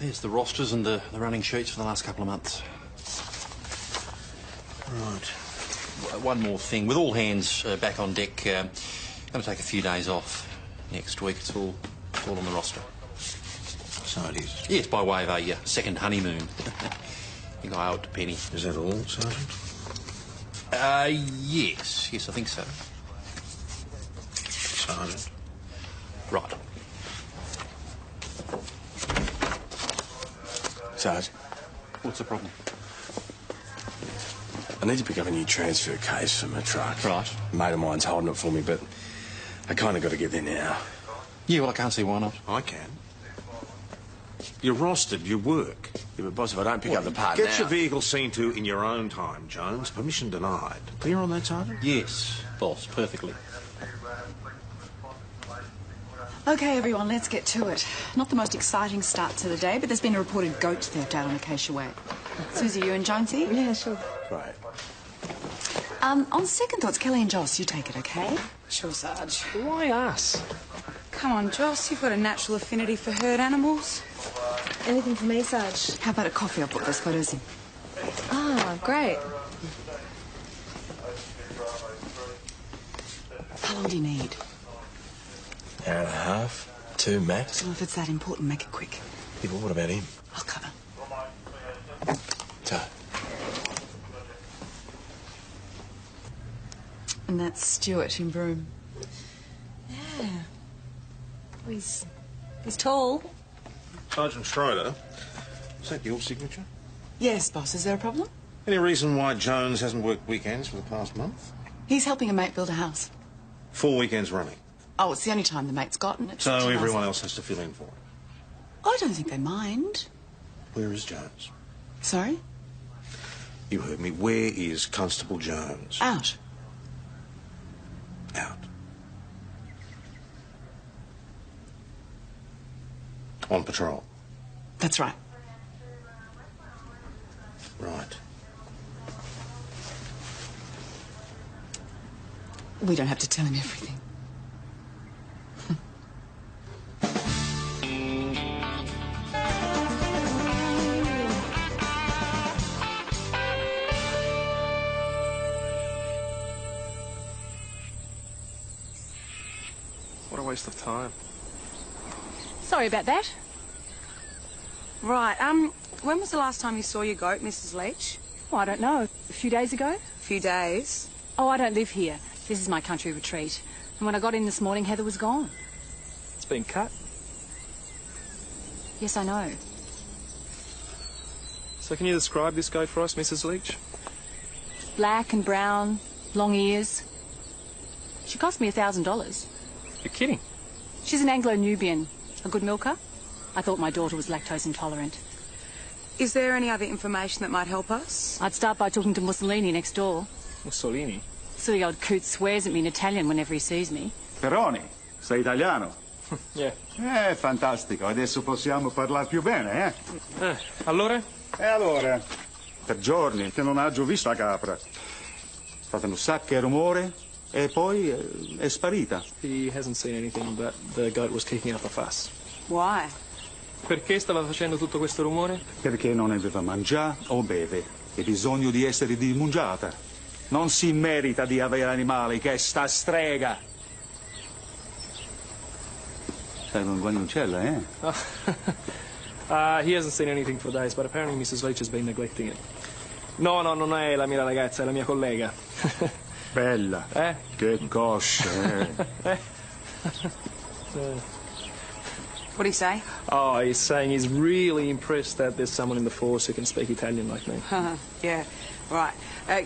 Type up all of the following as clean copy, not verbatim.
There's the rosters and the running sheets for the last couple of months. Right. One more thing. With all hands back on deck, going to take a few days off next week. It's all on the roster. So it is? Yes, by way of a second honeymoon. I think I owe it to Penny. Is that all, Sergeant? Yes. Yes, I think so. Sergeant? Right. Sarge? What's the problem? I need to pick up a new transfer case for my truck. Right. A mate of mine's holding it for me, but I kind of got to get there now. Yeah, well, I can't see why not. I can. You're rostered, you work. Yeah, but boss, if I don't pick up the part Get your vehicle seen to in your own time, Jones. Permission denied. Clear on that, Sergeant? Yes, boss, perfectly. OK, everyone, let's get to it. Not the most exciting start to the day, but there's been a reported goat theft out on Acacia Way. Susie, you and Jonesy? Yeah, sure. Right. On second thoughts, Kelly and Joss, you take it, OK? Sure, Sarge. Why us? Come on, Joss, you've got a natural affinity for herd animals. Anything for me, Sarge? How about a coffee? I'll put those photos in. Ah, great. How long do you need? Hour and a half, 2 max. Well, if it's that important, make it quick. Yeah, but what about him? I'll cover. So, And that's Stuart in Broome. Yeah. He's tall. Sergeant Schroeder, is that your signature? Yes, boss. Is there a problem? Any reason why Jones hasn't worked weekends for the past month? He's helping a mate build a house. 4 weekends running. Oh, it's the only time the mate's gotten it. So everyone else has to fill in for it. I don't think they mind. Where is Jones? Sorry? You heard me. Where is Constable Jones? Out. Out. On patrol. That's right. Right. We don't have to tell him everything. What a waste of time. Sorry about that. Right, when was the last time you saw your goat, Mrs. Leach? Oh, I don't know. A few days ago? A few days. Oh, I don't live here. This is my country retreat. And when I got in this morning, Heather was gone. It's been cut. Yes, I know. So can you describe this goat for us, Mrs. Leach? Black and brown, long ears. She cost me $1,000. You're kidding. She's an Anglo-Nubian. A good milker. I thought my daughter was lactose intolerant. Is there any other information that might help us? I'd start by talking to Mussolini next door. Mussolini? Silly old coot swears at me in Italian whenever he sees me. Peroni, sei italiano? Yeah. Fantastico. Adesso possiamo parlare più bene, eh? Allora? E allora? Per giorni che non ho già visto la capra. Fate un sacco di rumore e poi è sparita. He hasn't seen anything, but the goat was kicking up a fuss. Why? Perché stava facendo tutto questo rumore? Perché non aveva mangiato o beve. E bisogno di essere dimungiata. Non si merita di avere animali che sta strega. Sei un guagnucella, eh? He hasn't seen anything for days, but apparently Mrs. Leach has been neglecting it. No, non è la mia ragazza, è la mia collega. Bella. Che coscia, What do you say? Oh, he's saying he's really impressed that there's someone in the force who can speak Italian like me. Yeah, right.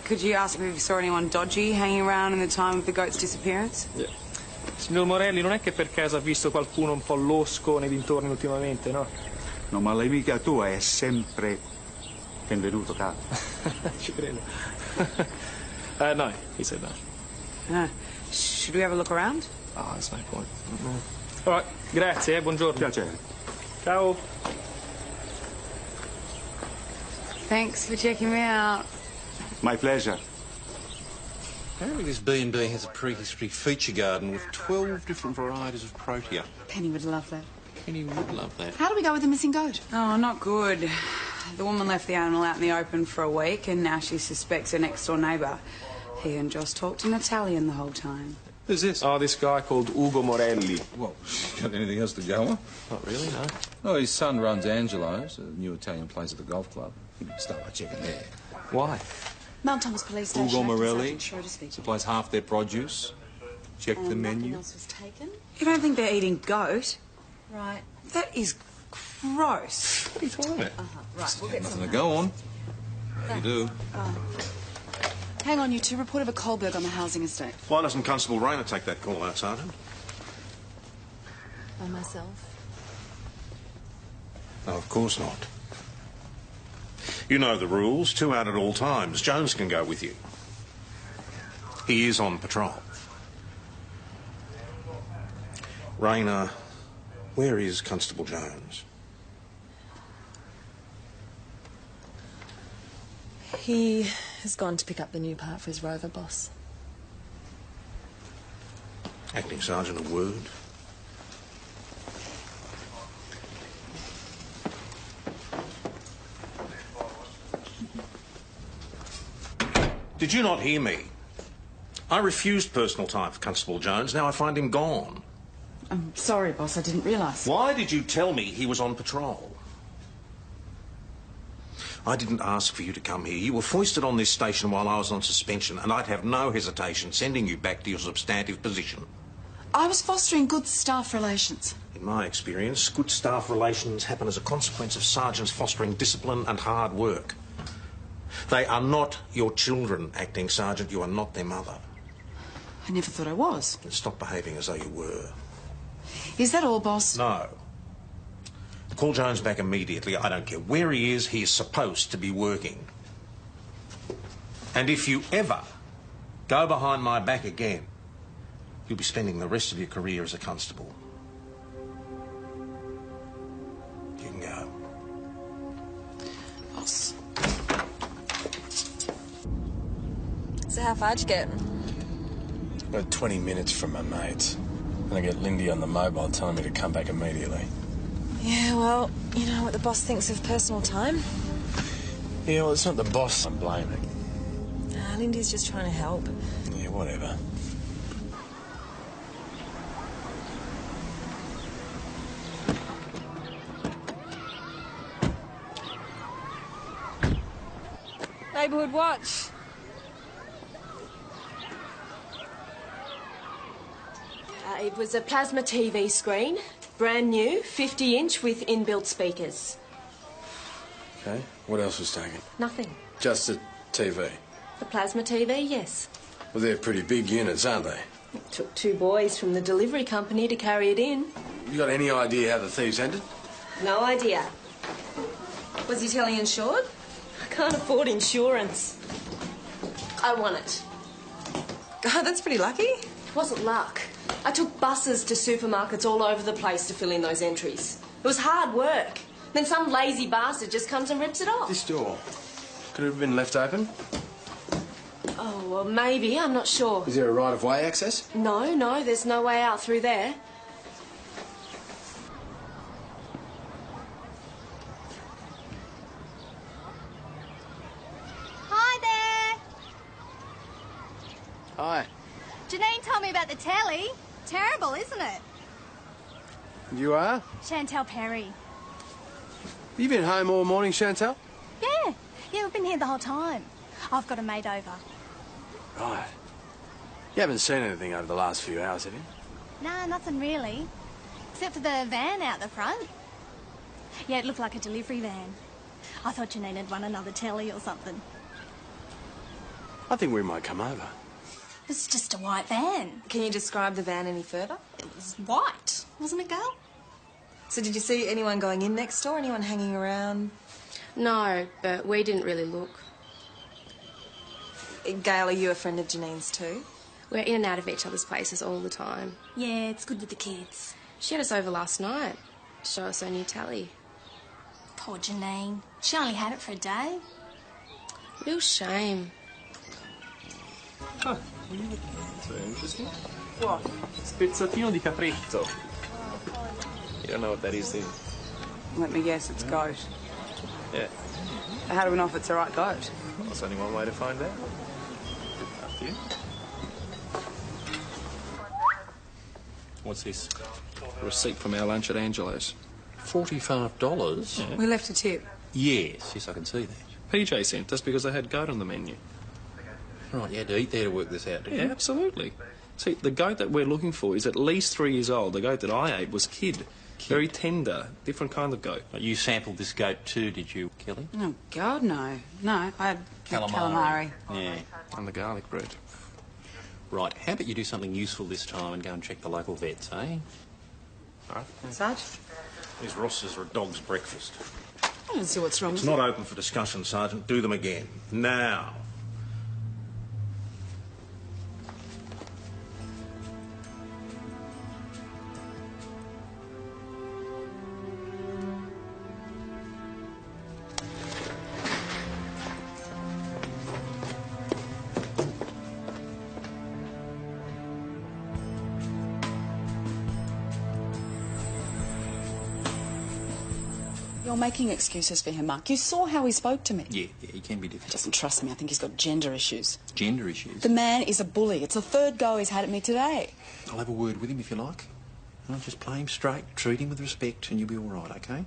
Could you ask if you saw anyone dodgy hanging around in the time of the goat's disappearance? Yeah. Signor Morelli, non è che per caso ha visto qualcuno un po' losco nei dintorni ultimamente, no? No, ma l'amica tua è sempre benvenuto qua. Ci credo. No, he said no. Should we have a look around? Oh, there's no point. All right, grazie, buongiorno. Piacere. Ciao. Thanks for checking me out. My pleasure. Apparently this B&B has a prehistory feature garden with 12 different varieties of protea. Penny would love that. Penny would love that. How do we go with the missing goat? Oh, not good. The woman left the animal out in the open for a week, and now she suspects her next-door neighbour. He and Joss talked in Italian the whole time. Who's this? Oh, this guy called Ugo Morelli. Well, got anything else to go on? Not really, no. Oh, his son runs Angelo's, a new Italian place at the golf club. You can start by checking there. Why? Mount Thomas Police Station. Ugo Morelli Sergeant Schroeder speaking. supplies half their produce. Check the Nothing menu. else was taken? You don't think they're eating goat? Right. That is gross. What are you talking about? Right, we'll get Nothing some to go on. You do. Hang on, you two. Report of a Kohlberg on the housing estate. Why doesn't Constable Rayner take that call out, Sergeant? by myself. No, of course not. You know the rules. 2 out at all times. Jones can go with you. He is on patrol. Rayner, where is Constable Jones? He has gone to pick up the new part for his rover boss. Acting Sergeant, a word? Did you not hear me? I refused personal time for Constable Jones. Now I find him gone. I'm sorry, boss. I didn't realise. Why did you tell me he was on patrol? I didn't ask for you to come here. You were foisted on this station while I was on suspension, and I'd have no hesitation sending you back to your substantive position. I was fostering good staff relations. In my experience, good staff relations happen as a consequence of sergeants fostering discipline and hard work. They are not your children, Acting Sergeant. You are not their mother. I never thought I was. Stop behaving as though you were. Is that all, boss? No. Call Jones back immediately. I don't care where he is supposed to be working. And if you ever go behind my back again, you'll be spending the rest of your career as a constable. You can go. Boss. So how far'd you get? About 20 minutes from my mates. And I get Lindy on the mobile telling me to come back immediately. Yeah, well, you know what the boss thinks of personal time. Yeah, well, it's not the boss I'm blaming. Lindy's just trying to help. Yeah, whatever. Neighbourhood watch. It was a plasma TV screen, brand new, 50-inch with inbuilt speakers. Okay, what else was taken? Nothing. Just a TV. The plasma TV, yes. Well, they're pretty big units, aren't they? It took 2 boys from the delivery company to carry it in. You got any idea how the thieves ended? No idea. Was he telling insured? I can't afford insurance. I won it. God, that's pretty lucky. It wasn't luck. I took buses to supermarkets all over the place to fill in those entries. It was hard work. Then some lazy bastard just comes and rips it off. This door. Could it have been left open? Oh, well, maybe. I'm not sure. Is there a right-of-way access? No, there's no way out through there. Hi there. Hi. Janine told me about the telly. Terrible, isn't it? You are? Chantel Perry. You been home all morning, Chantel? Yeah, we've been here the whole time. I've got a maid over. Right. You haven't seen anything over the last few hours, have you? Nah, nothing really. Except for the van out the front. Yeah, it looked like a delivery van. I thought Janine had won another telly or something. I think we might come over. It was just a white van. Can you describe the van any further? It was white, wasn't it, girl? So did you see anyone going in next door? Anyone hanging around? No, but we didn't really look. Gail, are you a friend of Janine's too? We're in and out of each other's places all the time. Yeah, it's good with the kids. She had us over last night to show us her new tally. Poor Janine. She only had it for a day. Real shame. Huh. That's very interesting. What? Spezzatino di capretto. You don't know what that is, do you? Let me guess, it's goat. Yeah. How do we know if it's the right goat? Well, there's only one way to find out. After you. What's this? A receipt from our lunch at Angelo's. $45? Yeah. We left a tip. Yes, I can see that. PJ sent us because they had goat on the menu. Right, you had to eat there to work this out, didn't Yeah, you? absolutely. See, the goat that we're looking for is at least 3 years old. The goat that I ate was kid. Very tender, different kind of goat. But you sampled this goat too, did you, Kelly? Oh, God, no. No, I had calamari. Yeah. And the garlic bread. Right, how about you do something useful this time and go and check the local vets, eh? All right. Sarge? These Rosses are a dog's breakfast. I don't see what's wrong It's with not open for discussion, Sergeant. Do them again. Now. You're making excuses for him, Mark. You saw how he spoke to me. Yeah, he can be He difficult. doesn't trust me. I think he's got gender issues. Gender issues? The man is a bully. It's the third go he's had at me today. I'll have a word with him if you like. I'll just play him straight, treat him with respect, and you'll be all right, OK?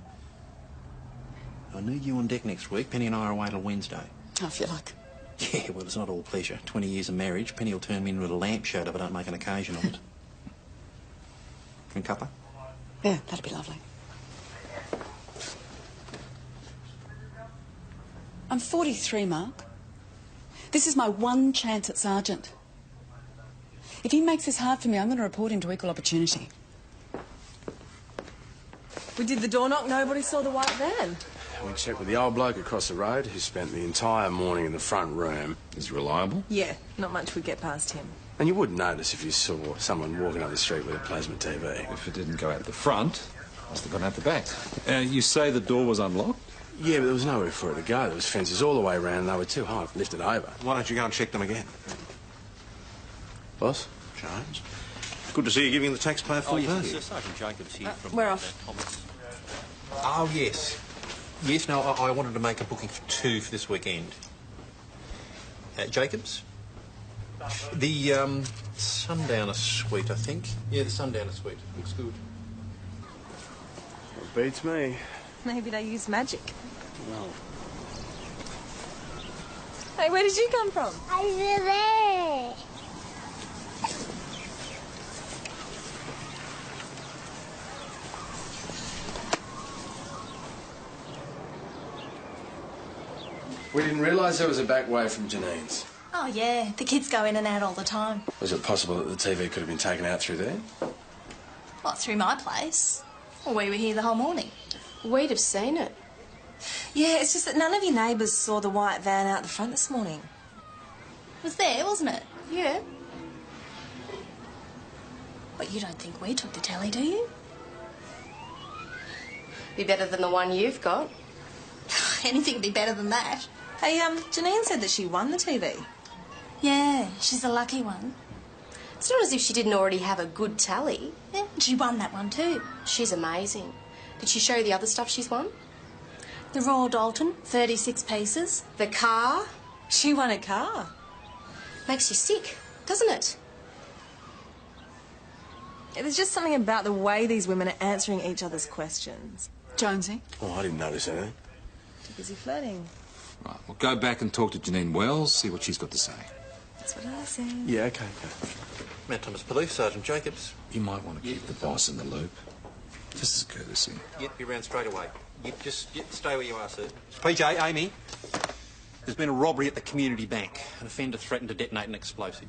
I need you on deck next week. Penny and I are away till Wednesday. I feel like... Yeah, well, it's not all pleasure. 20 years of marriage, Penny will turn me into a lampshade if I don't make an occasion of it. Drink cuppa? Yeah, that'd be lovely. I'm 43, Mark. This is my one chance at sergeant. If he makes this hard for me, I'm going to report him to equal opportunity. We did the door knock, nobody saw the white van. We checked with the old bloke across the road who spent the entire morning in the front room. Is he reliable? Yeah, not much would get past him. And you wouldn't notice if you saw someone walking up the street with a plasma TV. If it didn't go out the front, must have gone out the back. You say the door was unlocked? Yeah, but there was nowhere for it to go. There was fences all the way around and they were too high to lift it over. Why don't you go and check them again? Boss? Jones? Good to see you giving the taxpayer full value. yes, Sergeant Jacobs here from... we're off. Thomas. Oh, yes. Yes, no, I wanted to make a booking for 2 for this weekend. Jacobs? The, Sundowner Suite, I think. Yeah, the Sundowner Suite. Looks good. It beats me. Maybe they use magic. Well, Hey, where did you come from? Over there. we didn't realise there was a back way from Janine's. Oh, yeah. The kids go in and out all the time. Was it possible that the TV could have been taken out through there? What, through my place? Well, we were here the whole morning. We'd have seen it. Yeah, it's just that none of your neighbours saw the white van out the front this morning. It was there, wasn't it? Yeah. But you don't think we took the telly, do you? Be better than the one you've got. Anything would be better than that. Hey, Janine said that she won the TV. Yeah, she's a lucky one. It's not as if she didn't already have a good tally. Yeah, she won that one too. She's amazing. Did she show you the other stuff she's won? The Royal Dalton, 36 pieces. The car? She won a car. Makes you sick, doesn't it? Yeah, there's just something about the way these women are answering each other's questions. Jonesy? Oh, I didn't notice anything. Too busy flirting. Right, we'll go back and talk to Janine Wells, see what she's got to say. That's what I said. Yeah, OK. Mount Thomas Police, Sergeant Jacobs. You might want to keep the boss in the loop. Just as courtesy. Yep, be round straight away. Yep, just stay where you are, sir. PJ, Amy, there's been a robbery at the community bank. An offender threatened to detonate an explosive.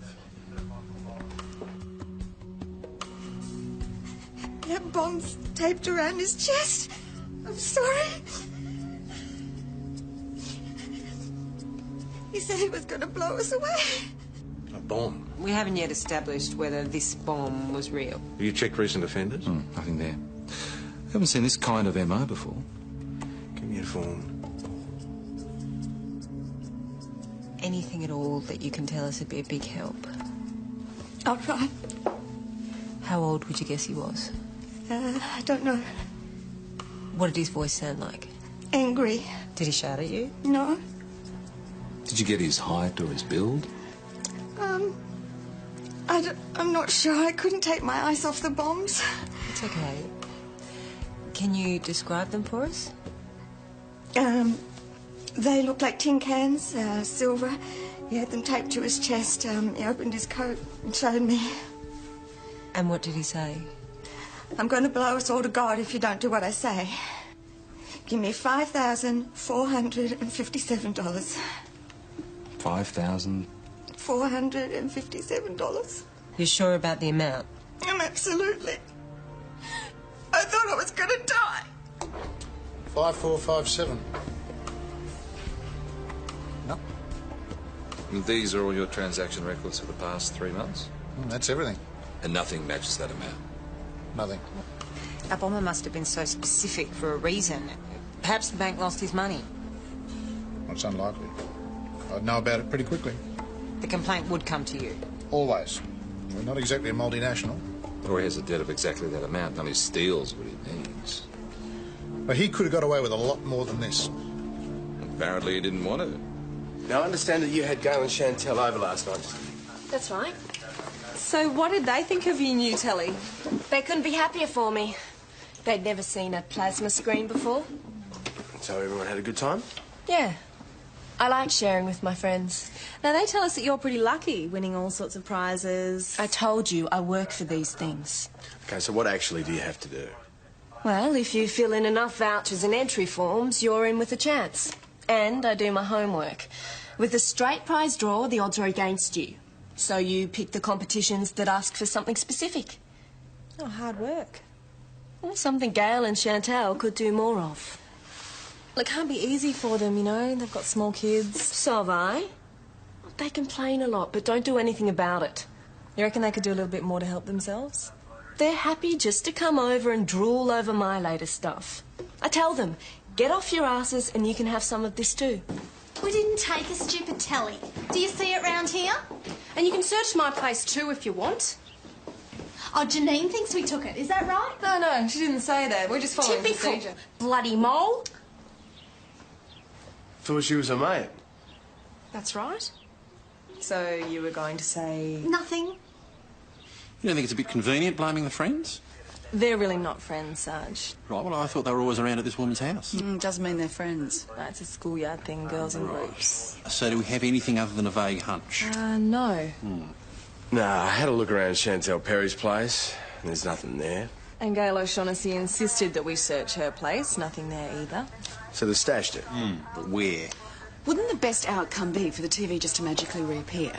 That bomb's taped around his chest. I'm sorry. He said he was going to blow us away. A bomb. We haven't yet established whether this bomb was real. Have you checked recent offenders? Nothing there. Haven't seen this kind of MO before. Give me a phone. Anything at all that you can tell us would be a big help. I'll try. How old would you guess he was? I don't know. What did his voice sound like? Angry. Did he shout at you? No. Did you get his height or his build? I'm not sure. I couldn't take my eyes off the bombs. It's okay. Can you describe them for us? They looked like tin cans, silver. He had them taped to his chest. He opened his coat and showed me. And what did he say? I'm going to blow us all to God if you don't do what I say. Give me $5,457. 5,000? $457. You're sure about the amount? Absolutely. I thought I was going to die. 5457. No. And these are all your transaction records for the past 3 months? That's everything. And nothing matches that amount? Nothing. Our bomber must have been so specific for a reason. Perhaps the bank lost his money. That's unlikely. I'd know about it pretty quickly. The complaint would come to you. Always. We're not exactly a multinational. Or he has a debt of exactly that amount and only steals what he needs. But he could have got away with a lot more than this. Apparently he didn't want to. Now, I understand that you had Gail and Chantel over last night. That's right. So what did they think of your new telly? They couldn't be happier for me. They'd never seen a plasma screen before. So everyone had a good time? Yeah. I like sharing with my friends. Now, they tell us that you're pretty lucky, winning all sorts of prizes. I told you I work for these things. Okay, so what actually do you have to do? Well, if you fill in enough vouchers and entry forms, you're in with a chance. And I do my homework. With a straight prize draw, the odds are against you. So you pick the competitions that ask for something specific. Oh, hard work. Well, something Gail and Chantel could do more of. Well, it can't be easy for them, you know. They've got small kids. So have I. They complain a lot, but don't do anything about it. You reckon they could do a little bit more to help themselves? They're happy just to come over and drool over my latest stuff. I tell them, get off your asses and you can have some of this too. We didn't take a stupid telly. Do you see it round here? And you can search my place too if you want. Oh, Janine thinks we took it. Is that right? No, she didn't say that. We're just following Typical procedure. bloody mole. Thought she was a mate. That's right. So you were going to say... Nothing. You don't think it's a bit convenient blaming the friends? They're really not friends, Sarge. Right, well, I thought they were always around at this woman's house. Doesn't mean they're friends. No, it's a schoolyard thing, girls in groups. So do we have anything other than a vague hunch? No. Nah, I had a look around Chantel Perry's place, and there's nothing there. And Gail O'Shaughnessy insisted that we search her place. Nothing there either. So they stashed it. But where? Wouldn't the best outcome be for the TV just to magically reappear?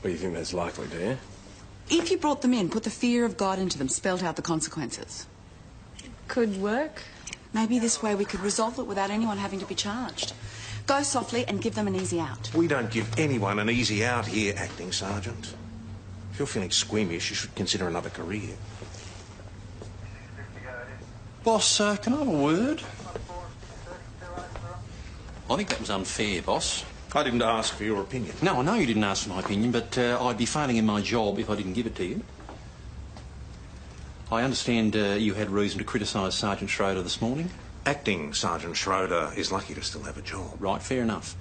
What do you think that's likely, do you? If you brought them in, put the fear of God into them, spelt out the consequences. Could work. Maybe this way we could resolve it without anyone having to be charged. Go softly and give them an easy out. We don't give anyone an easy out here, acting sergeant. If you're feeling squeamish, you should consider another career. Boss, can I have a word? I think that was unfair, boss. I didn't ask for your opinion. No, I know you didn't ask for my opinion, but I'd be failing in my job if I didn't give it to you. I understand you had reason to criticise Sergeant Schroeder this morning. Acting Sergeant Schroeder is lucky to still have a job. Right, fair enough.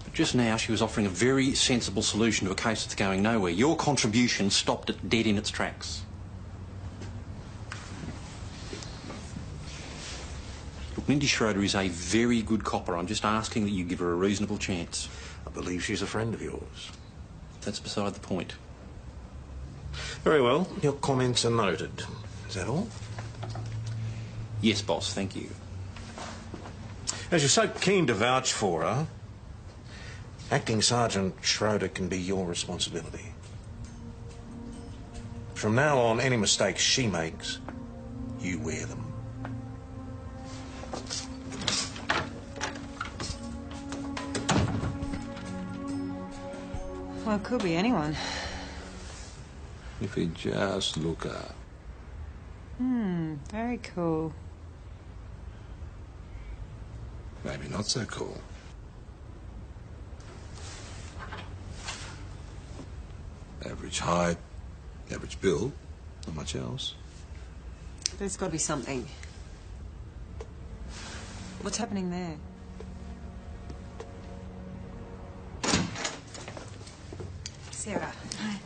But just now she was offering a very sensible solution to a case that's going nowhere. Your contribution stopped it dead in its tracks. Look, Lindy Schroeder is a very good copper. I'm just asking that you give her a reasonable chance. I believe she's a friend of yours. That's beside the point. Very well. Your comments are noted. Is that all? Yes, boss, thank you. As you're so keen to vouch for her, acting Sergeant Schroeder can be your responsibility. From now on, any mistakes she makes, you wear them. Well, it could be anyone. If he just look up. Very cool. Maybe not so cool. Average height, average build, not much else. There's got to be something. What's happening there? Sarah. Hi.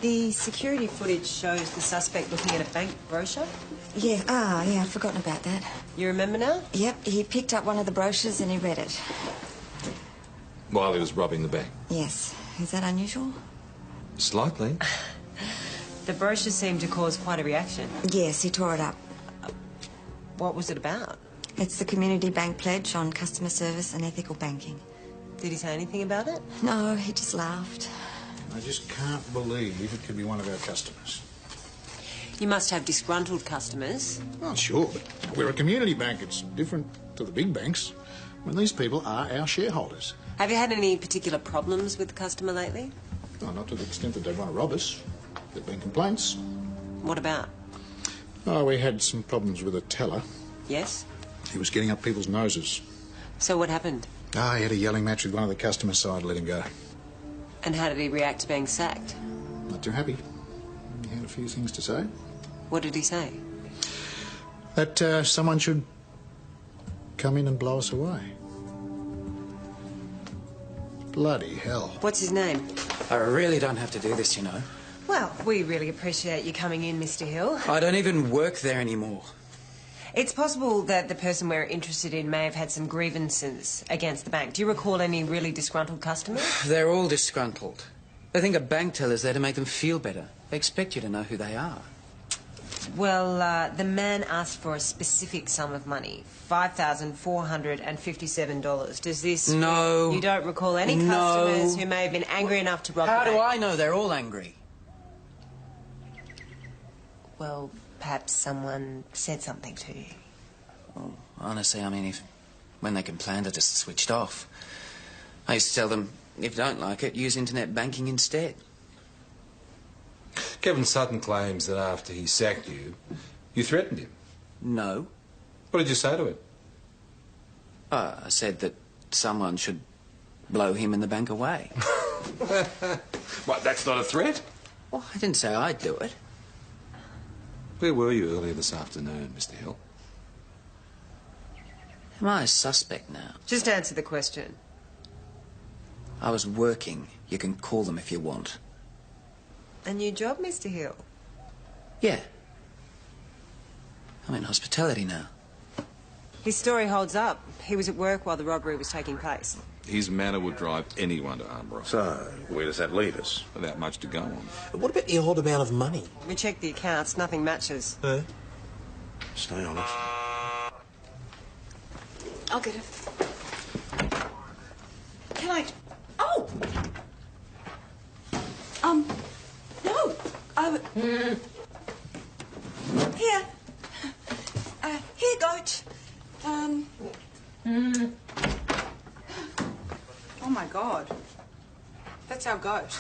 The security footage shows the suspect looking at a bank brochure. Yeah, I'd forgotten about that. You remember now? Yep, he picked up one of the brochures and he read it. While he was robbing the bank? Yes. Is that unusual? Slightly. The brochure seemed to cause quite a reaction. Yes, he tore it up. What was it about? It's the Community Bank Pledge on customer service and ethical banking. Did he say anything about it? No, he just laughed. I just can't believe it could be one of our customers. You must have disgruntled customers. Well, sure, but we're a community bank. It's different to the big banks. I mean, these people are our shareholders. Have you had any particular problems with the customer lately? No, not to the extent that they want to rob us. There have been complaints. What about? Oh, we had some problems with a teller. Yes? He was getting up people's noses. So what happened? Ah, he had a yelling match with one of the customers, so I'd let him go. And how did he react to being sacked? Not too happy. He had a few things to say. What did he say? That someone should come in and blow us away. Bloody hell. What's his name? I really don't have to do this, you know. Well, we really appreciate you coming in, Mr. Hill. I don't even work there anymore. It's possible that the person we're interested in may have had some grievances against the bank. Do you recall any really disgruntled customers? They're all disgruntled. They think a bank teller's there to make them feel better. They expect you to know who they are. Well, the man asked for a specific sum of money, $5,457. Does this... No. You don't recall any customers who may have been angry enough to rob the bank? How do I know they're all angry? Well, perhaps someone said something to you. Oh, honestly, I mean, when they complained, I just switched off. I used to tell them, if you don't like it, use internet banking instead. Kevin Sutton claims that after he sacked you, you threatened him. No. What did you say to him? I said that someone should blow him and the bank away. What, that's not a threat? Well, I didn't say I'd do it. Where were you earlier this afternoon, Mr. Hill? Am I a suspect now? Just answer the question. I was working. You can call them if you want. A new job, Mr. Hill? Yeah. I'm in hospitality now. His story holds up. He was at work while the robbery was taking place. His manner would drive anyone to armed robbery. So, where does that leave us? Without much to go on. What about the odd amount of money? We checked the accounts. Nothing matches. Stay honest. I'll get it. Can I... Oh! No. Here. Here, Goat. Oh, my God. That's our goat.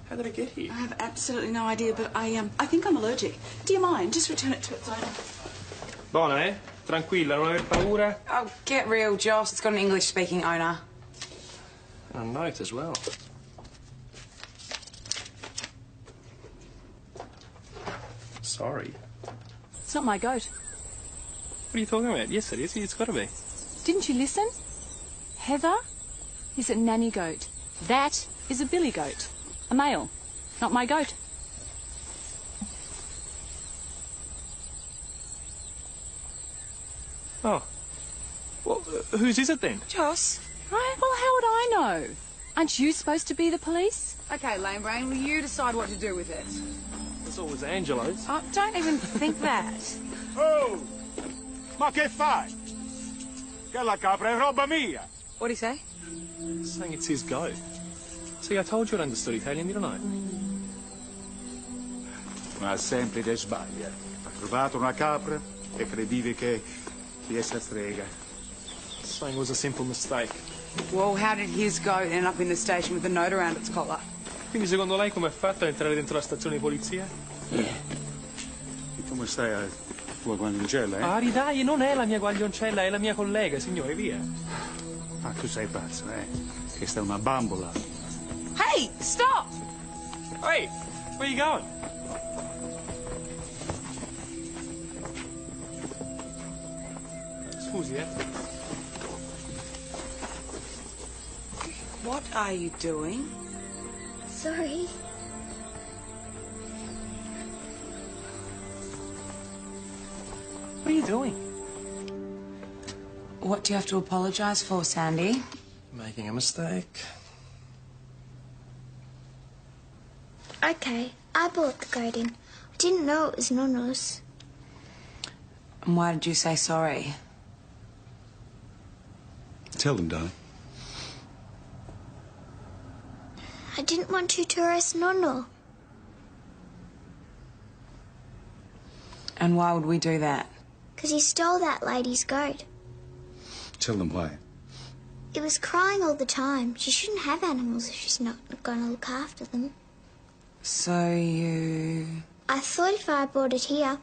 How did it get here? I have absolutely no idea, but I think I'm allergic. Do you mind? Just return it to its owner. Buona, eh? Tranquilla, non aver paura. Oh, get real, Josh. It's got an English-speaking owner. And a note as well. Sorry. It's not my goat. What are you talking about? Yes, it is. It's got to be. Didn't you listen? Heather is a nanny goat. That is a billy goat. A male. Not my goat. Oh. Well, whose is it then? Joss. Right, well, how would I know? Aren't you supposed to be the police? Okay, Lame Brain, will you decide what to do with it? It's always Angelo's. Oh, don't even think that. Oh! Ma che fai? Che la capra è roba mia! What'd he say? Saying it's his goat. See, I told you I'd understood Italian, didn't I? Ma semplice sbaglia. Ha trovato una capra e credevi che di essere strega. Saying it was a simple mistake. Well, how did his goat end up in the station with a note around its collar? Quindi secondo lei come è fatto a entrare dentro la stazione di polizia? E come stai a tua guaglioncella, eh? Ari, dai, non è la mia guaglioncella, è la mia collega, signore, via. Ah, tu sei pazzo, eh? Questa è una bambola. Hey, stop! Hey, where are you going? What are you doing? Sorry. What are you doing? What do you have to apologise for, Sandy? Making a mistake. Okay, I brought the goat in. I didn't know it was Nonno's. And why did you say sorry? Tell them, darling. I didn't want you to arrest Nonno. And why would we do that? Because he stole that lady's goat. Tell them why. It was crying all the time. She shouldn't have animals if she's not going to look after them. So you... I thought if I brought it here,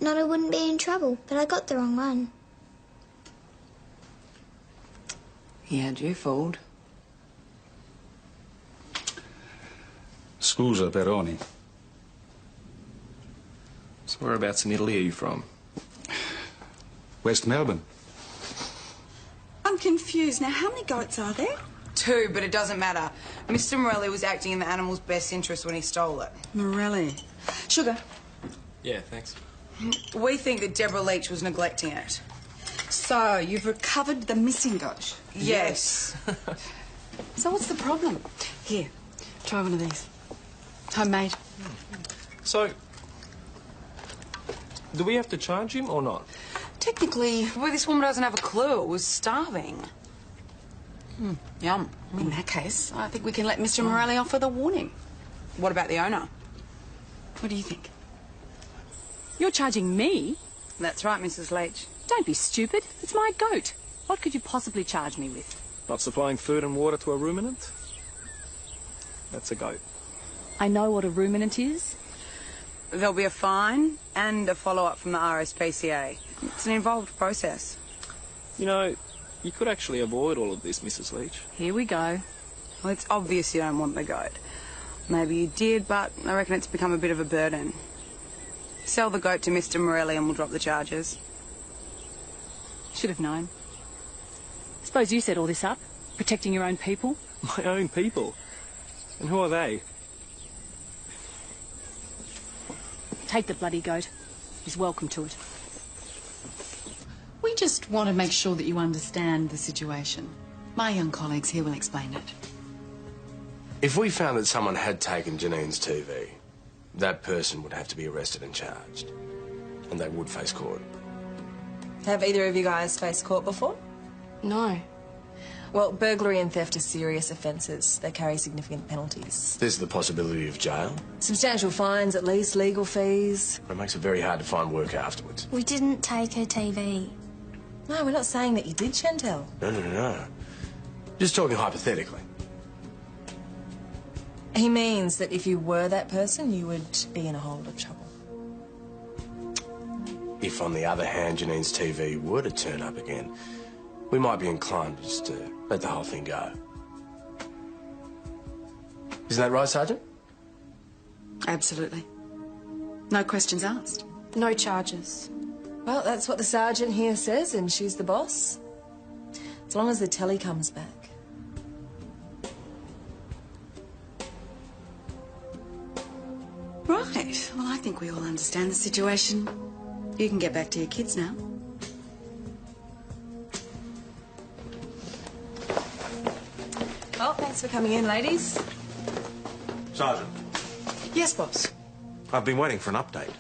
Nonno wouldn't be in trouble, but I got the wrong one. He had you fooled. Scusa, Peroni. So whereabouts in Italy are you from? West Melbourne. I'm confused. Now, how many goats are there? 2, but it doesn't matter. Mr. Morelli was acting in the animal's best interest when he stole it. Morelli. Sugar. Yeah, thanks. We think that Deborah Leach was neglecting it. So, you've recovered the missing goat? Yes. So what's the problem? Here, try one of these. Homemade. So, do we have to charge him or not? Technically, well, this woman doesn't have a clue. It was starving. Yum. In that case, I think we can let Mr. Morelli off with a warning. What about the owner? What do you think? You're charging me? That's right, Mrs. Leach. Don't be stupid. It's my goat. What could you possibly charge me with? Not supplying food and water to a ruminant? That's a goat. I know what a ruminant is. There'll be a fine and a follow-up from the RSPCA. It's an involved process. You know, you could actually avoid all of this, Mrs. Leach. Here we go. Well, it's obvious you don't want the goat. Maybe you did, but I reckon it's become a bit of a burden. Sell the goat to Mr. Morelli and we'll drop the charges. Should have known. Suppose you set all this up, protecting your own people? My own people? And who are they? Take the bloody goat. He's welcome to it. We just want to make sure that you understand the situation. My young colleagues here will explain it. If we found that someone had taken Janine's TV, that person would have to be arrested and charged. And they would face court. Have either of you guys faced court before? No. Well, burglary and theft are serious offences. They carry significant penalties. There's the possibility of jail. Substantial fines, at least, legal fees. It makes it very hard to find work afterwards. We didn't take her TV. No, we're not saying that you did, Chantel. No. Just talking hypothetically. He means that if you were that person, you would be in a whole lot of trouble. If, on the other hand, Janine's TV were to turn up again, we might be inclined just to let the whole thing go. Isn't that right, Sergeant? Absolutely. No questions asked. No charges. Well, that's what the sergeant here says, and she's the boss. As long as the telly comes back. Right. Well, I think we all understand the situation. You can get back to your kids now. Oh, thanks for coming in, ladies. Sergeant, Yes, boss. I've been waiting for an update.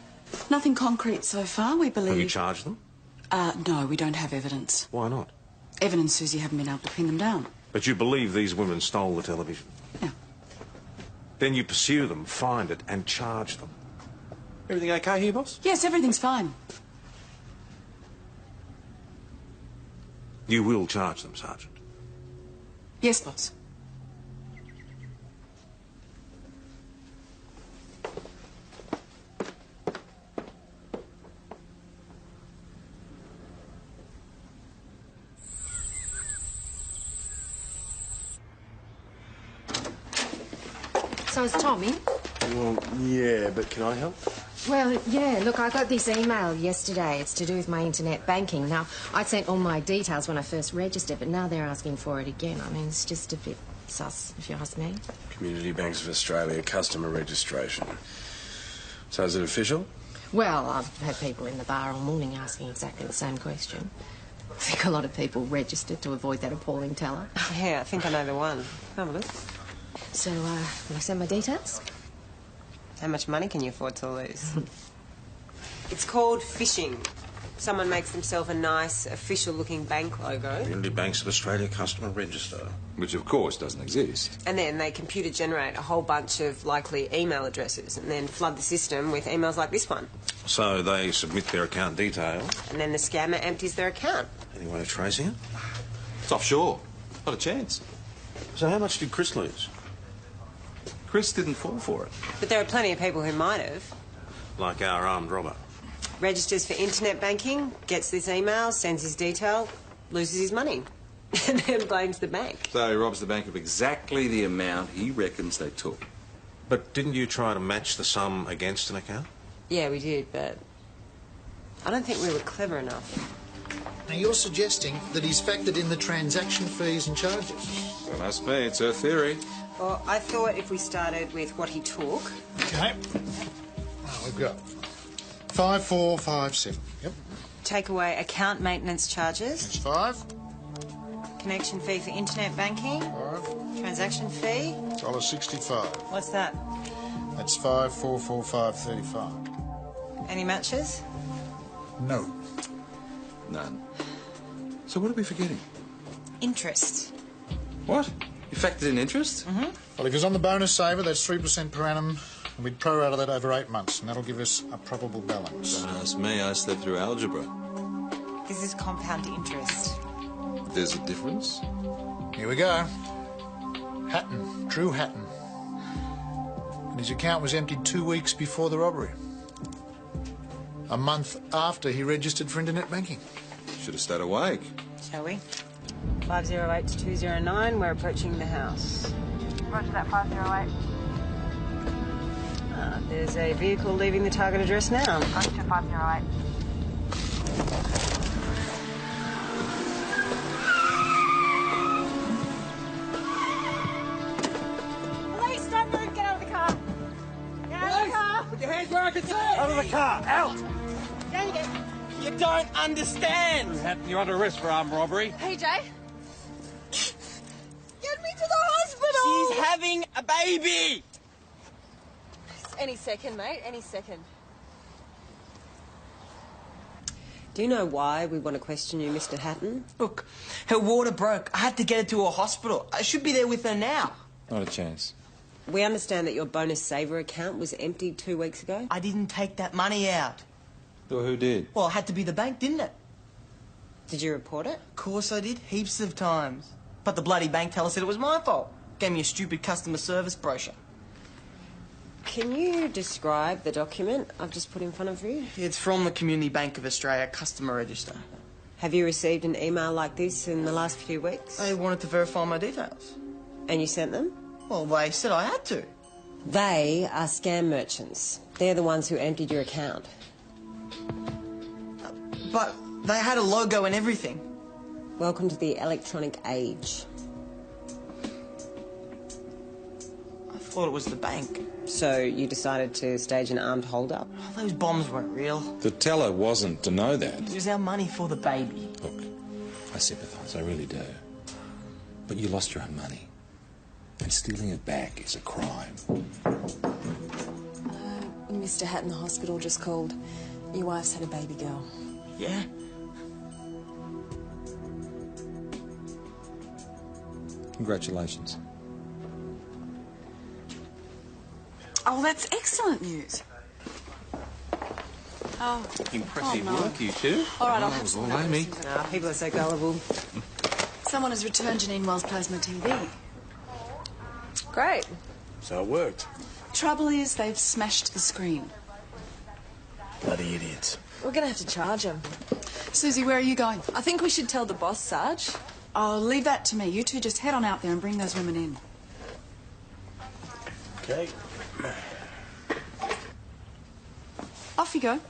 Nothing concrete so far, we believe. Have you charged them? No, we don't have evidence. Why not? Evan and Susie haven't been able to pin them down. But you believe these women stole the television? Yeah. Then you pursue them, find it, and charge them. Everything okay here, boss? Yes, everything's fine. You will charge them, Sergeant. Yes, boss. So is Tom in? Well, yeah, but can I help? Well, yeah, look, I got this email yesterday. It's to do with my internet banking. Now, I sent all my details when I first registered, but now they're asking for it again. I mean, it's just a bit sus, if you ask me. Community Banks of Australia customer registration. So is it official? Well, I've had people in the bar all morning asking exactly the same question. I think a lot of people registered to avoid that appalling teller. Yeah, I think I know the one. Have a look. So, will I send my details? How much money can you afford to lose? It's called phishing. Someone makes themselves a nice, official-looking bank logo. Community Banks of Australia Customer Register. Which, of course, doesn't exist. And then they computer-generate a whole bunch of likely email addresses and then flood the system with emails like this one. So they submit their account details. And then the scammer empties their account. Any way of tracing it? It's offshore. Not a chance. So how much did Chris lose? Chris didn't fall for it. But there are plenty of people who might have. Like our armed robber. Registers for internet banking, gets this email, sends his detail, loses his money, and then blames the bank. So he robs the bank of exactly the amount he reckons they took. But didn't you try to match the sum against an account? Yeah, we did, but I don't think we were clever enough. Now, you're suggesting that he's factored in the transaction fees and charges? Don't ask me, it's her theory. Well, I thought if we started with what he took... OK. Well, we've got 5457. Yep. Take away account maintenance charges. That's 5. Connection fee for internet banking. 5. Transaction fee. $1.65. What's that? That's 5,445.35. Any matches? No. None. So what are we forgetting? Interest. What? You factored in interest? Mm-hmm. Well, if he's on the bonus saver, that's 3% per annum. And we'd prorate that over 8 months, and that'll give us a probable balance. Don't ask me, I slept through algebra. This is compound interest. There's a difference? Here we go. Hatton, Drew Hatton. And his account was emptied 2 weeks before the robbery. A month after he registered for internet banking. Should have stayed awake. Shall we? 508 to 209, we're approaching the house. Roger that, 508. There's a vehicle leaving the target address now. Roger 508. Police, don't move, get out of the car. Get out of the car. Put your hands where I can see it. Out of the car. Out. Down you go. You don't understand. You're under arrest for armed robbery. PJ. Get me to the hospital. She's having a baby. Any second, mate, any second. Do you know why we want to question you, Mr. Hatton? Look, her water broke. I had to get her to a hospital. I should be there with her now. Not a chance. We understand that your bonus saver account was emptied 2 weeks ago. I didn't take that money out. Well, who did? Well, it had to be the bank, didn't it? Did you report it? Of course I did, heaps of times. But the bloody bank teller said it was my fault. Gave me a stupid customer service brochure. Can you describe the document I've just put in front of you? It's from the Community Bank of Australia Customer Register. Have you received an email like this in the last few weeks? They wanted to verify my details. And you sent them? Well, they said I had to. They are scam merchants. They're the ones who emptied your account. But they had a logo and everything. Welcome to the electronic age. I thought it was the bank. So you decided to stage an armed hold-up? Oh, those bombs weren't real. The teller wasn't to know that. It was our money for the baby. Look, I sympathise, I really do. But you lost your own money. And stealing it back is a crime. Mr. Hatton, the hospital just called. Your wife's had a baby girl. Yeah? Congratulations. Oh, that's excellent news. Oh. Impressive Oh, no. work, you two. All right, I'll have some All Amy. People are so gullible. Someone has returned Janine Wells' plasma TV. Great. So it worked. Trouble is, they've smashed the screen. Bloody idiots. We're going to have to charge him. Susie, where are you going? I think we should tell the boss, Sarge. Oh, leave that to me. You two just head on out there and bring those women in. Okay. Off you go.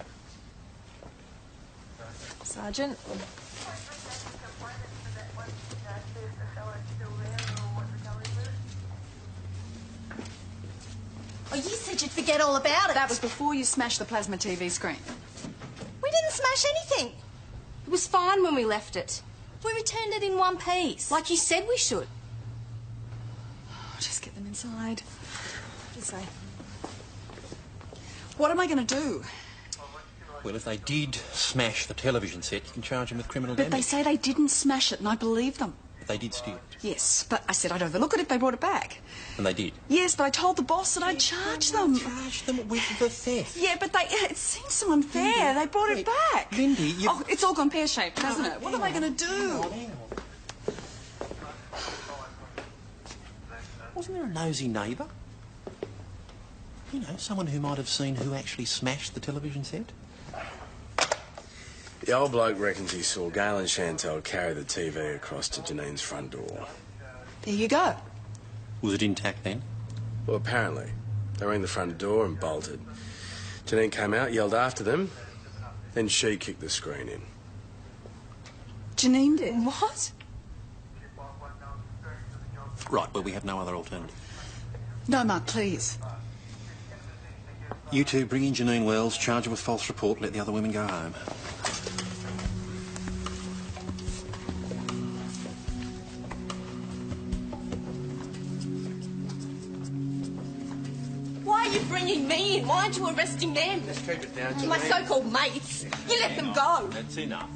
Sergeant. Oh, you said you'd forget all about it. That was before you smashed the plasma TV screen. We didn't smash anything. It was fine when we left it. We returned it in one piece. Like you said we should. I'll just get them inside. Just say. What am I going to do? Well, if they did smash the television set, you can charge them with criminal But damage. they say they didn't smash it, and I believe them. But they did steal it. Yes, but I said I'd overlook it if they brought it back. And they did. Yes, but I told the boss that I'd charge them. Charge them with the theft. Yeah, but it seems so unfair. They brought it back. Lindy, you... Oh, it's all gone pear-shaped, hasn't it? What am I going to do? Wasn't there a nosy neighbour? You know, someone who might have seen who actually smashed the television set? The old bloke reckons he saw Gail and Chantal carry the TV across to Janine's front door. There you go. Was it intact then? Well, apparently. They rang the front door and bolted. Janine came out, yelled after them, then she kicked the screen in. Janine did? What? Right, well, we have no other alternative. No, Mark, please. You two bring in Janine Wells, charge her with false report, let the other women go home. Why are you bringing me in? Why aren't you arresting them? Let's keep it down, Janine. My so-called mates. You let them go. That's enough.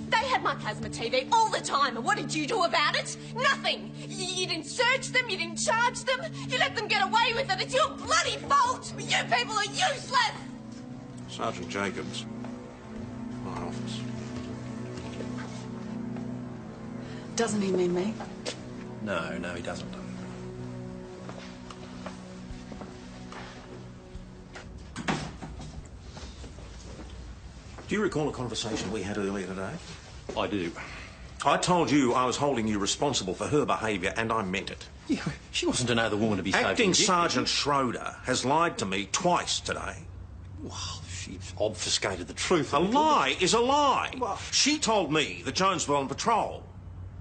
They had my plasma TV all the time, and what did you do about it? Nothing. You didn't search them, you didn't charge them, you let them get away with it. It's your bloody fault. You people are useless. Sergeant Jacobs, my office. Doesn't he mean me? No, he doesn't. Do you recall a conversation we had earlier today? I do. I told you I was holding you responsible for her behaviour, and I meant it. Yeah, she wasn't another woman to be so Acting vindictive. Sergeant Schroeder has lied to me twice today. Well, she's obfuscated the truth. A lie is a lie. She told me that Jones was on patrol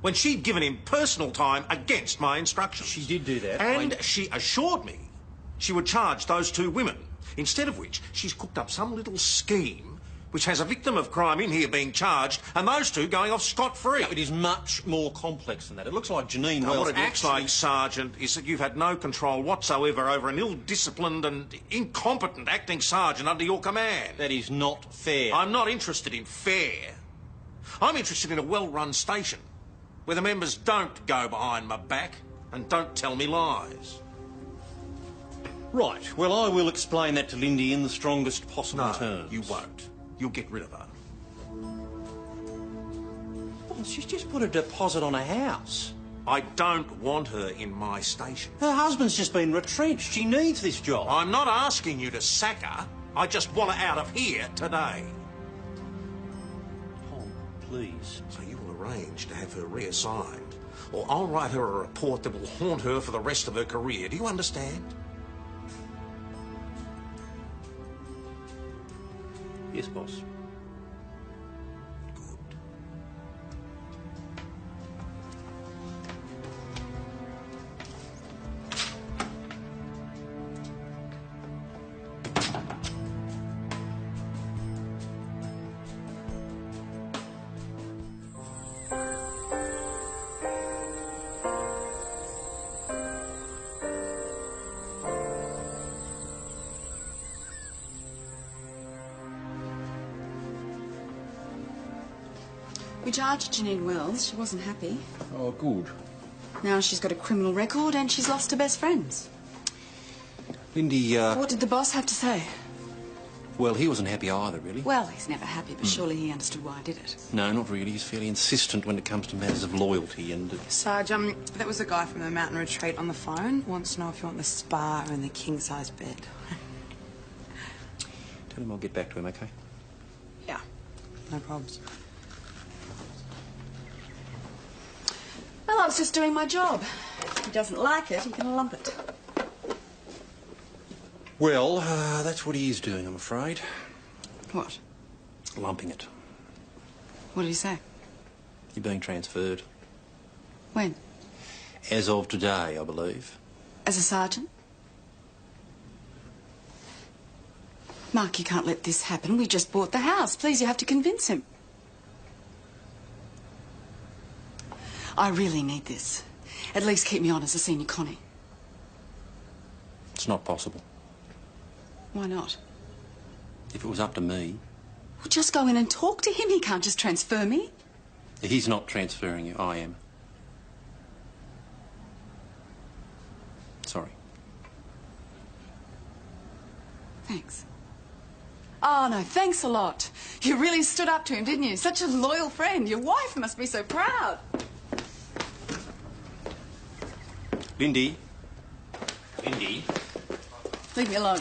when she'd given him personal time against my instructions. She did do that. And she assured me she would charge those two women, instead of which she's cooked up some little scheme which has a victim of crime in here being charged and those two going off scot-free. No, it is much more complex than that. It looks like Janine Wells What it looks actually... like, Sergeant, is that you've had no control whatsoever over an ill-disciplined and incompetent acting sergeant under your command. That is not fair. I'm not interested in fair. I'm interested in a well-run station where the members don't go behind my back and don't tell me lies. Right. Well, I will explain that to Lindy in the strongest possible terms. You won't. You'll get rid of her. Well, she's just put a deposit on a house. I don't want her in my station. Her husband's just been retrenched. She needs this job. I'm not asking you to sack her. I just want her out of here today. Tom, please. So you will arrange to have her reassigned, or I'll write her a report that will haunt her for the rest of her career. Do you understand? Yes, boss. We charged Janine Wells. She wasn't happy. Oh, good. Now she's got a criminal record and she's lost her best friends. Lindy, What did the boss have to say? well, he wasn't happy either, really. Well, he's never happy, but surely he understood why I did it. No, not really. He's fairly insistent when it comes to matters of loyalty and... Sarge, that was the guy from the mountain retreat on the phone. Wants to know if you want the spa and the king-size bed. Tell him I'll get back to him, OK? Yeah, no problems. Well, I was just doing my job. If he doesn't like it, he can lump it. Well, that's what he is doing, I'm afraid. What? Lumping it. What did he say? You're being transferred. When? As of today, I believe. As a sergeant? Mark, you can't let this happen. We just bought the house. Please, you have to convince him. I really need this. At least keep me on as a senior Connie. It's not possible. Why not? If it was up to me... Well, just go in and talk to him. He can't just transfer me. He's not transferring you. I am. Sorry. Thanks. Oh, no, thanks a lot. You really stood up to him, didn't you? Such a loyal friend. Your wife must be so proud. Lindy. Lindy. Leave me alone.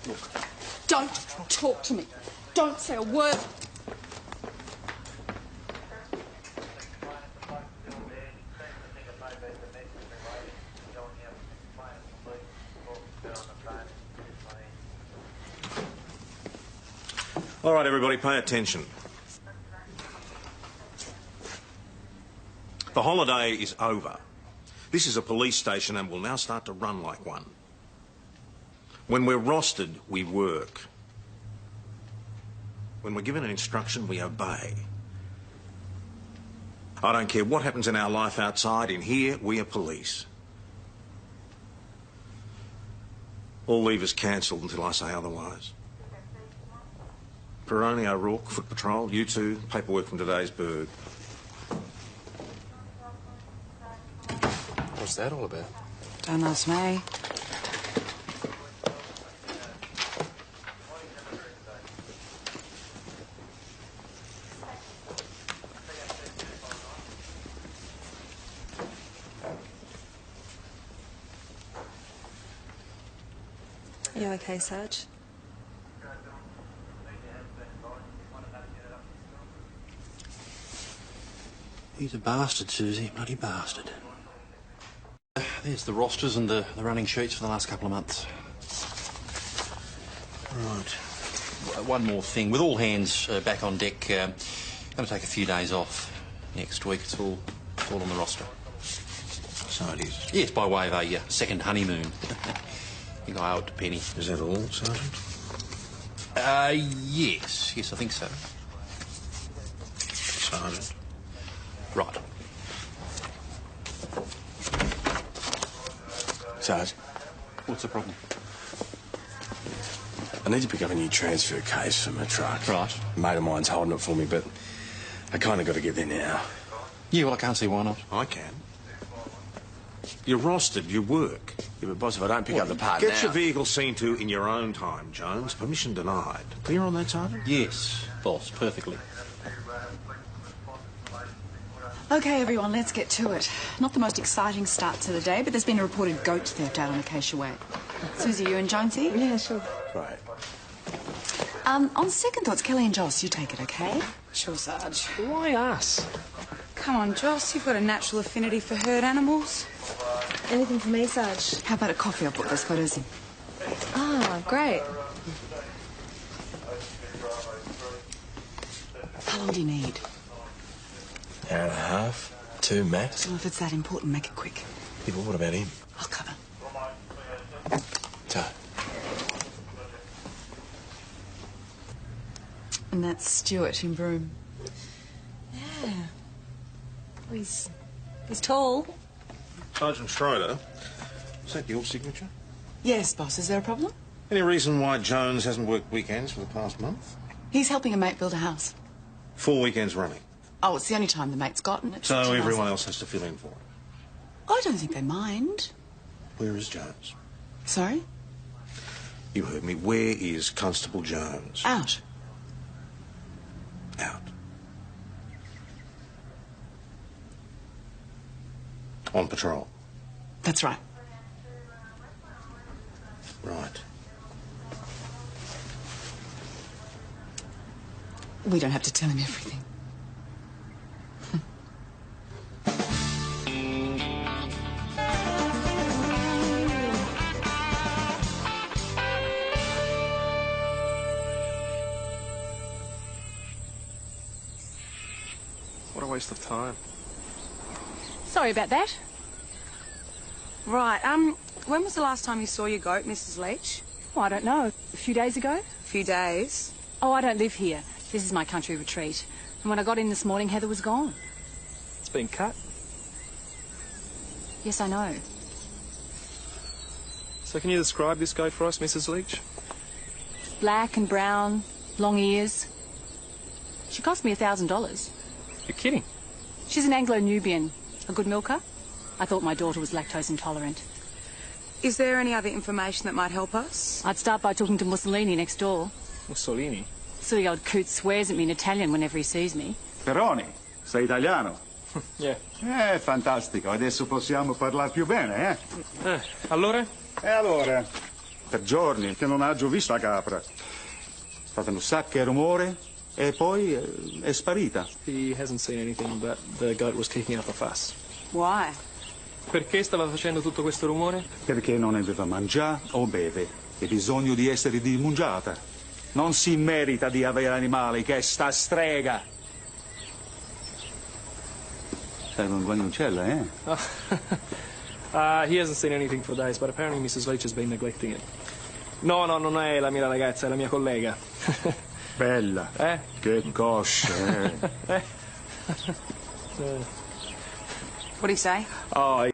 Look. Don't talk to me. Don't say a word. All right, everybody, pay attention. The holiday is over. This is a police station and will now start to run like one. When we're rostered, we work. When we're given an instruction, we obey. I don't care what happens in our life outside, in here, we are police. All leave is cancelled until I say otherwise. Peroni, O'Rourke, Foot Patrol, you two, paperwork from today's bird. What's that all about? Don't ask me. You okay, Sarge? He's a bastard, Susie. Bloody bastard. There's the rosters and the running sheets for the last couple of months. Right. One more thing. With all hands back on deck, going to take a few days off next week. It's all on the roster. So it is? Yes, by way of a second honeymoon. I think I owe it to Penny. Is that all, Sergeant? Yes. Yes, I think so. Sergeant? Right. Sarge? What's the problem? I need to pick up a new transfer case for my truck. Right. A mate of mine's holding it for me, but I kind of got to get there now. Yeah, well, I can't see why not. I can. You're rostered, you work. Yeah, but boss, if I don't pick up the part now... Get your vehicle seen to in your own time, Jones. Permission denied. Clear on that, Sergeant? Yes, boss, perfectly. OK, everyone, let's get to it. Not the most exciting start to the day, but there's been a reported goat theft out on Acacia Way. Susie, you and Jonesy? Yeah, sure. Right. On second thoughts, Kelly and Joss, you take it, OK? Sure, Sarge. Why us? Come on, Joss, you've got a natural affinity for herd animals. Anything for me, Sarge? How about a coffee? I'll put those photos in. Ah, great. How long do you need? Hour and a half, 2 max. Well, if it's that important, make it quick. Yeah, but what about him? I'll cover. So, And that's Stuart in Broome. Yeah. Well, he's tall. Sergeant Schroeder, is that your signature? Yes, boss. Is there a problem? Any reason why Jones hasn't worked weekends for the past month? He's helping a mate build a house. 4 weekends running. Oh, it's the only time the mate's gotten it. So everyone else has to fill in for it. I don't think they mind. Where is Jones? Sorry? You heard me. Where is Constable Jones? Out. Out. On patrol? That's right. Right. We don't have to tell him everything. What a waste of time. Sorry about that. Right, when was the last time you saw your goat, Mrs. Leach? Oh, I don't know. A few days ago? A few days? Oh, I don't live here. This is my country retreat. And when I got in this morning, Heather was gone. It's been cut. Yes, I know. So can you describe this goat for us, Mrs. Leach? Black and brown, long ears. She cost me $1,000. You're kidding. She's an Anglo-Nubian. A good milker. I thought my daughter was lactose intolerant. Is there any other information that might help us? I'd start by talking to Mussolini next door. Mussolini? Silly old coot swears at me in Italian whenever he sees me. Peroni, sei italiano? Yeah. Fantastico. Adesso possiamo parlare più bene, eh? Allora? E allora? Per giorni che non ha giù visto la capra. È stato un sacco e rumore e poi è sparita. He hasn't seen anything, but the goat was kicking up a fuss. Why? Perché stava facendo tutto questo rumore? Perché non aveva mangiare o beve e bisogno di essere dimungiata. Non si merita di avere animali che sta strega. Sei un guagnoncella, eh? He hasn't seen anything for days, but apparently Mrs. Leach has been neglecting it. No, non è la mia ragazza, è la mia collega. Bella. Che coscia, What do you say? Oh,